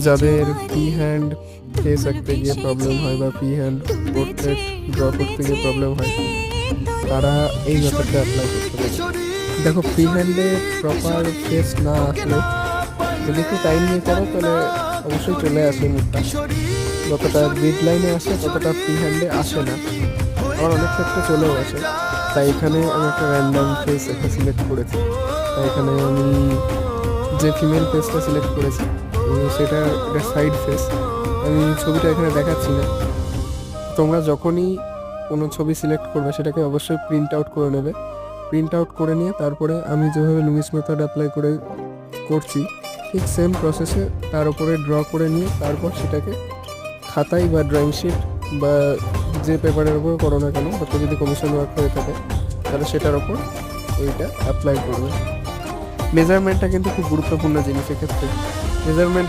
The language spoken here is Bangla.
যাদের ফ্রি হ্যান্ড ফেস আঁকতে গিয়ে প্রবলেম হয় বা ফ্রি হ্যান্ড পোর্ট্রেট ড্র করতে গিয়ে প্রবলেম হয়, তারা এই মেথডটা অ্যাপ্লাই করতে পারে। দেখো, ফ্রি হ্যান্ডে প্রপার ফেস না আসলে যদি একটু টাইম নিয়ে করো তাহলে অবশ্যই চলে আসে মুখটা। যতটা গ্রিড লাইনে আসে ততটা ফ্রি হ্যান্ডে আসে না, আবার অনেক ক্ষেত্রে চলেও আসে। তাই এখানে আমি একটা র্যান্ডাম ফেস একটা সিলেক্ট করেছি। তাই এখানে আমি যে ফিমেল ফেসটা সিলেক্ট করেছি সেটা একটা সাইড ফেস। আমি ছবিটা এখানে দেখাচ্ছি না। তোমরা যখনই কোনো ছবি সিলেক্ট করবে সেটাকে অবশ্যই প্রিন্ট আউট করে নেবে। প্রিন্ট আউট করে নিয়ে তারপরে আমি যেভাবে লুমিস মেথড অ্যাপ্লাই করে করছি ঠিক সেম প্রসেসে তার উপরে ড্র করে নিয়ে তারপর সেটাকে খাতায় বা ড্রয়িং শিট বা যে পেপারের উপর করো না কেন, হয়তো যদি কমিশন ওয়ার্ক হয়ে থাকে তাহলে সেটার ওপর ওইটা অ্যাপ্লাই করবে। মেজারমেন্টটা কিন্তু খুব গুরুত্বপূর্ণ জিনিস এক্ষেত্রে। মেজারমেন্ট